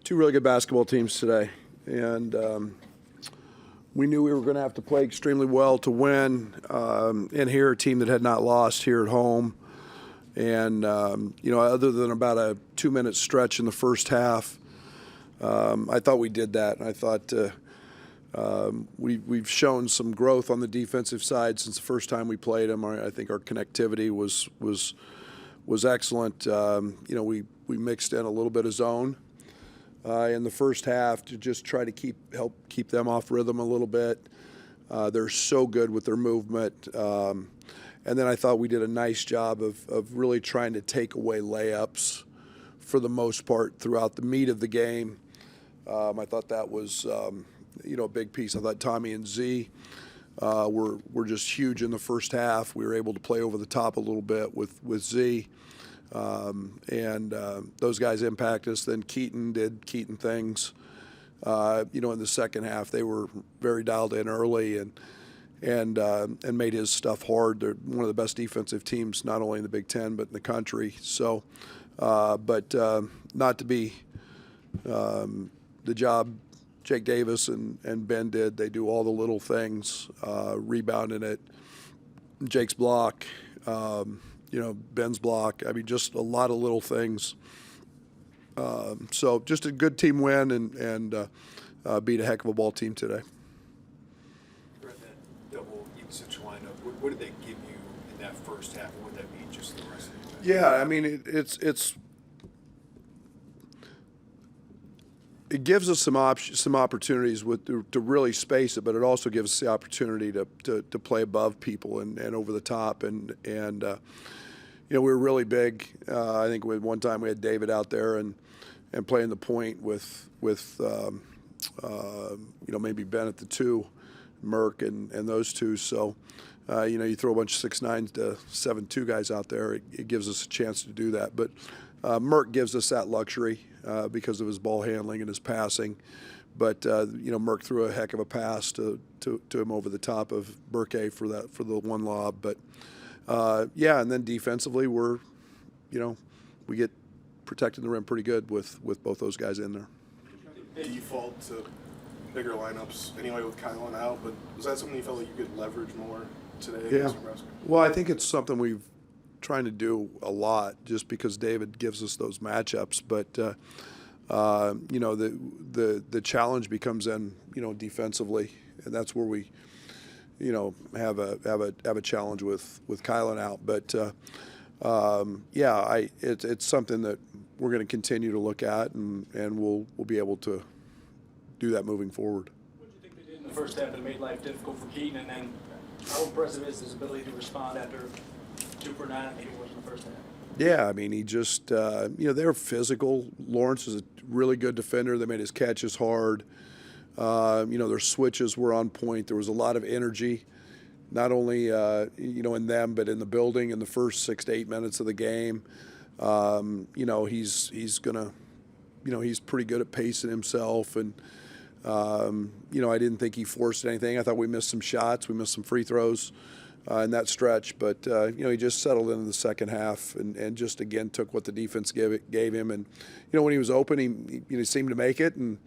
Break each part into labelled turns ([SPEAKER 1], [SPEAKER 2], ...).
[SPEAKER 1] two really good basketball teams today, and we knew we were going to have to play extremely well to win. And here, a team that had not lost here at home, and other than about a 2-minute stretch in the first half, I thought we did that. I thought we've shown some growth on the defensive side since the first time we played them. I think our connectivity was excellent. We mixed in a little bit of zone in the first half to just try to help keep them off rhythm a little bit. They're so good with their movement. And then I thought we did a nice job of really trying to take away layups for the most part throughout the meat of the game. I thought that was a big piece. I thought Tommy and Z were just huge in the first half. We were able to play over the top a little bit with Z. And those guys impact us. Then Keaton did Keaton things. In the second half, they were very dialed in early and made his stuff hard. They're one of the best defensive teams, not only in the Big Ten but in the country. So, but not to be the job Jake Davis and Ben did. They do all the little things, rebounding it, Jake's block. Ben's block. I mean, just a lot of little things. So just a good team win and beat a heck of a ball team today.
[SPEAKER 2] Brad, that double usage lineup, what did they give you in that first half? What would that mean just the rest of the time?
[SPEAKER 1] Yeah, I mean, it gives us some opportunities to really space it, but it also gives us the opportunity to play above people and over the top and we were really big. I think one time we had David out there and playing the point with maybe Ben at the 2, Merck and those two. So you throw a bunch of 6'9" to 7'2" guys out there, it gives us a chance to do that. But Merck gives us that luxury because of his ball handling and his passing. But Merck threw a heck of a pass to him over the top of Burke for the one lob. But and then defensively we get protecting the rim pretty good with both those guys in there.
[SPEAKER 3] Default to bigger lineups anyway with Kylan out, but was that something you felt like you could leverage more today against Nebraska?
[SPEAKER 1] Well, I think it's something we've trying to do a lot just because David gives us those matchups. But the challenge becomes then defensively, and that's where we have a challenge with Kylan out. But it's something that we're going to continue to look at, and we'll be able to do that moving forward.
[SPEAKER 4] What do you think they did in the first half that made life difficult for Keaton, and then how impressive is his ability to respond after 2 for 9 he was in the first half?
[SPEAKER 1] Yeah, I mean, he just they're physical. Lawrence is a really good defender. They made his catches hard. Their switches were on point. There was a lot of energy, not only in them but in the building in the first 6 to 8 minutes of the game. He's gonna, he's pretty good at pacing himself, and I didn't think he forced anything. I thought we missed some shots, we missed some free throws in that stretch, but he just settled into the second half and just again took what the defense gave him, and when he was open, he seemed to make it, and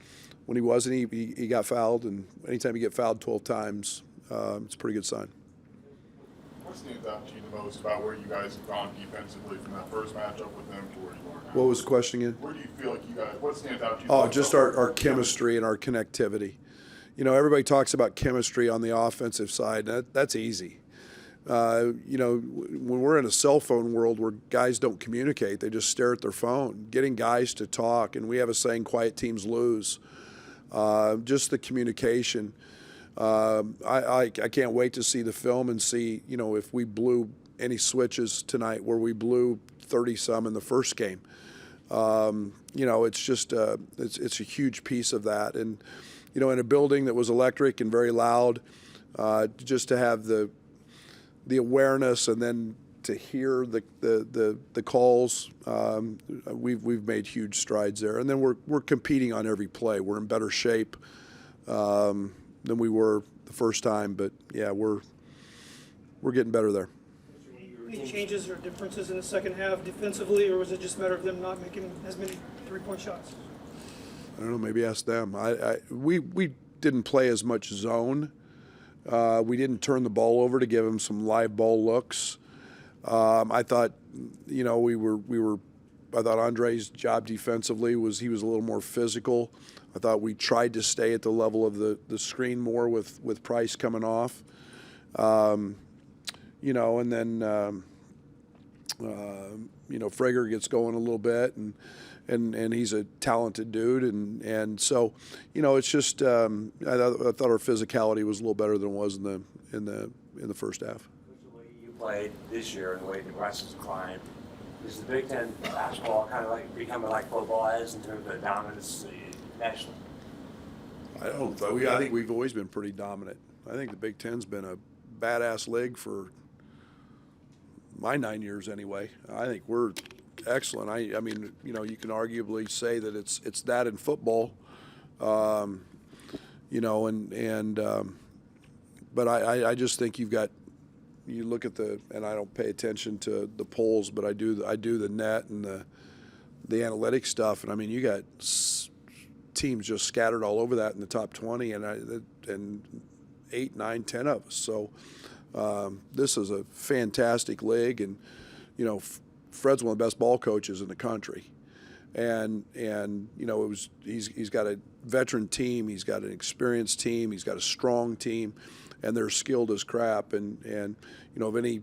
[SPEAKER 1] when he wasn't, he got fouled, and anytime you get fouled 12 times, it's a pretty good sign.
[SPEAKER 5] What stands out to you the most about where you guys have gone defensively from that first matchup with them to where you are now?
[SPEAKER 1] What was the question again?
[SPEAKER 5] Where do you feel like you guys, what stands out to you?
[SPEAKER 1] Oh, just our chemistry and our connectivity. Everybody talks about chemistry on the offensive side. That's easy. When we're in a cell phone world where guys don't communicate, they just stare at their phone. Getting guys to talk, and we have a saying, quiet teams lose. Just the communication. I can't wait to see the film and see, if we blew any switches tonight where we blew 30-some in the first game. It's just it's a huge piece of that. And, in a building that was electric and very loud, just to have the awareness and then to hear the calls, we've made huge strides there. And then we're competing on every play. We're in better shape than we were the first time, but yeah, we're getting better there.
[SPEAKER 6] Any changes or differences in the second half defensively, or was it just a matter of them not making as many three-point shots?
[SPEAKER 1] I don't know. Maybe ask them. We didn't play as much zone. We didn't turn the ball over to give them some live ball looks. I thought, you know, I thought Andre's job defensively was he was a little more physical. I thought we tried to stay at the level of the screen more with Price coming off. You know, and then you know, Frager gets going a little bit, and he's a talented dude, and so, you know, it's just I thought our physicality was a little better than it was in the first half.
[SPEAKER 7] The way you played this year and the way Nebraska's climbed, is the Big Ten basketball kind of like becoming like football is in terms of dominance nationally?
[SPEAKER 1] I think we've always been pretty dominant. I think the Big Ten's been a badass league for my 9 years anyway. I think we're excellent. I mean, you know, you can arguably say that it's that in football, you know, but I just think you look at and I don't pay attention to the polls, but I do the net and the analytics stuff, and I mean, you got teams just scattered all over that in the top 20, and 8, 9, 10 of us. So this is a fantastic league, and you know, Fred's one of the best ball coaches in the country, and you know, he's got a veteran team, he's got an experienced team, he's got a strong team, and they're skilled as crap, and you know,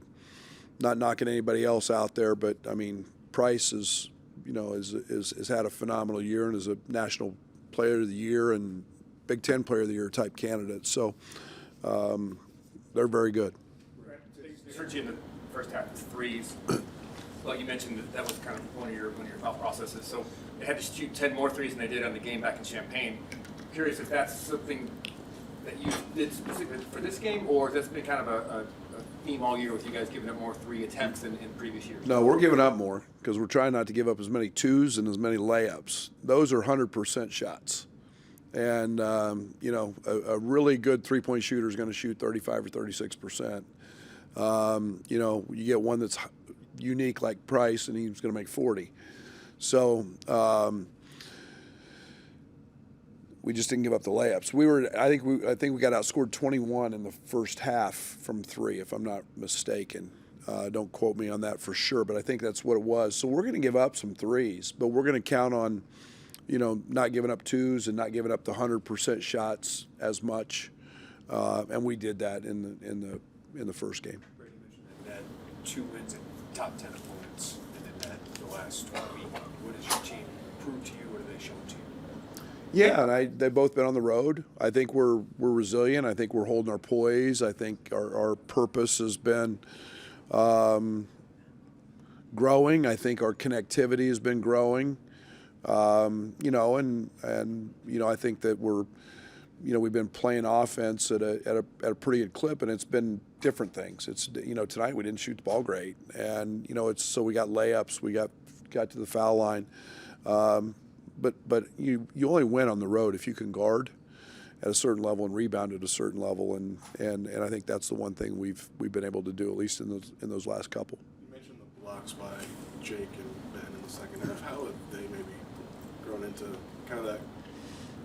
[SPEAKER 1] not knocking anybody else out there, but I mean, Price is, you know, has had a phenomenal year and is a national player of the year and Big Ten player of the year type candidate. So they're very good.
[SPEAKER 8] We heard you in the first half of threes. Well, you mentioned that was kind of one of your thought processes. So they had to shoot 10 more threes than they did on the game back in Champaign. I'm curious if that's something that you did specifically for this game, or has this been kind of a theme all year with you guys giving up more 3 attempts than in previous years?
[SPEAKER 1] No, we're giving up more because we're trying not to give up as many twos and as many layups. Those are 100% shots. And, you know, a really good three-point shooter is going to shoot 35 or 36%. You know, you get one that's unique like Price, and he's going to make 40. So we just didn't give up the layups. I think we got outscored 21 in the first half from 3, if I'm not mistaken. Don't quote me on that for sure, but I think that's what it was. So we're going to give up some threes, but we're going to count on, you know, not giving up twos and not giving up the 100% shots as much, and we did that in the first game.
[SPEAKER 2] Brady mentioned that 2 wins in top 10 opponents, and then the last 1 week. What does your team prove to you? What are they showing to you?
[SPEAKER 1] Yeah, and they've both been on the road. I think we're resilient. I think we're holding our poise. I think our purpose has been growing. I think our connectivity has been growing. You know, and you know, I think that we've been playing offense at a pretty good clip, and it's been different things. It's, you know, tonight we didn't shoot the ball great, and you know, so we got layups, we got to the foul line, but you only win on the road if you can guard at a certain level and rebound at a certain level, and I think that's the one thing we've been able to do, at least in those last couple.
[SPEAKER 3] You mentioned the blocks by Jake and Ben in the second half. How have they maybe grown into kind of that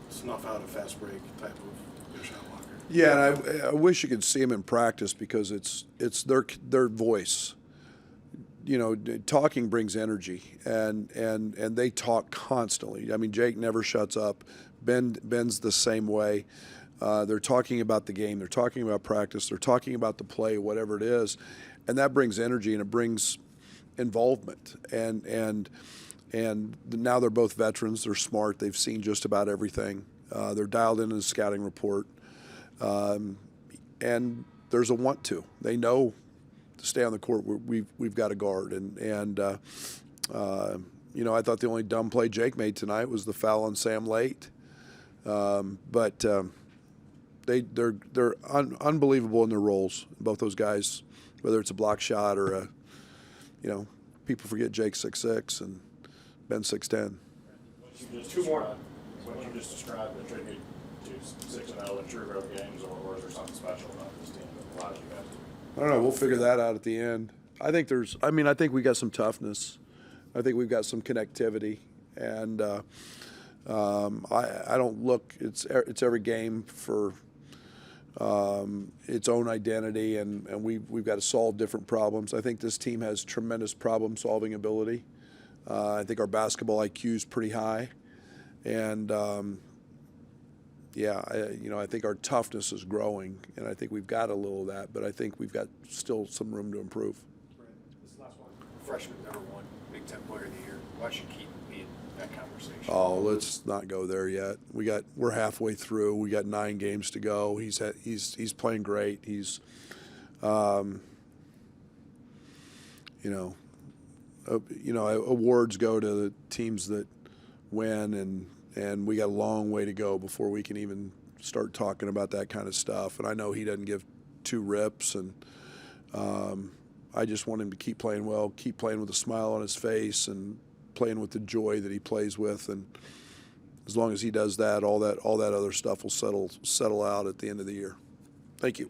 [SPEAKER 3] snuff out a fast break type of shot blocker?
[SPEAKER 1] Yeah, and I wish you could see them in practice because it's their voice. You know, talking brings energy, and they talk constantly. I mean, Jake never shuts up. Ben's the same way. They're talking about the game. They're talking about practice. They're talking about the play, whatever it is, and that brings energy and it brings involvement. And now they're both veterans. They're smart. They've seen just about everything. They're dialed into the scouting report, and there's a want to. They know to stay on the court. We've got a guard, and you know, I thought the only dumb play Jake made tonight was the foul on Sam late, but they're unbelievable in their roles. Both those guys, whether it's a block shot or a, you know, people forget Jake's 6'6" and Ben's 6'10".
[SPEAKER 5] Two more. What you just described attribute to 6-0 in true road games, or is there something special about this team that allows you guys to?
[SPEAKER 1] I don't know. We'll figure that out at the end. I think we got some toughness. I think we've got some connectivity, and I don't look. It's every game for its own identity, and we've got to solve different problems. I think this team has tremendous problem-solving ability. I think our basketball IQ is pretty high, and I think our toughness is growing, and I think we've got a little of that, but I think we've got still some room to improve.
[SPEAKER 2] This last one. Freshman #1, Big Ten Player of the Year. Why should Keaton be in that conversation?
[SPEAKER 1] Oh, let's not go there yet. We're halfway through. We got 9 games to go. He's playing great. He's, awards go to the teams that win, and we got a long way to go before we can even start talking about that kind of stuff. And I know he doesn't give 2 rips, and I just want him to keep playing well, keep playing with a smile on his face, and playing with the joy that he plays with. And as long as he does that, all that other stuff will settle out at the end of the year. Thank you.